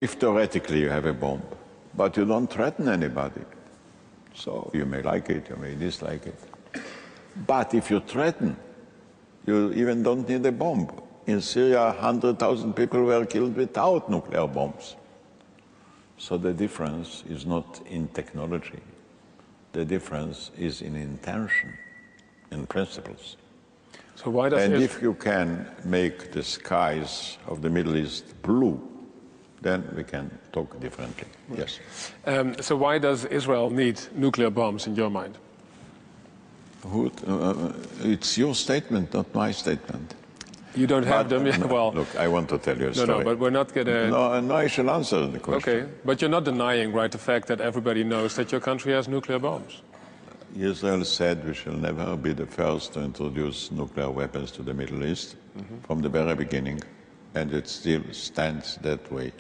If theoretically you have a bomb, but you don't threaten anybody, so you may like it, you may dislike it. But if you threaten, you even don't need a bomb. In Syria, 100,000 people were killed without nuclear bombs. So the difference is not in technology. The difference is in intention, in principles. So why does and if you can make the skies of the Middle East blue, then we can talk differently. Yes. So why does Israel need nuclear bombs in your mind? It's your statement, not my statement. You don't have them yet? No, well, look, I want to tell you a story. No, but we're not going to... No, I shall answer the question. Okay, but you're not denying, right, the fact that everybody knows that your country has nuclear bombs. Israel said we shall never be the first to introduce nuclear weapons to the Middle East from the very beginning, and it still stands that way.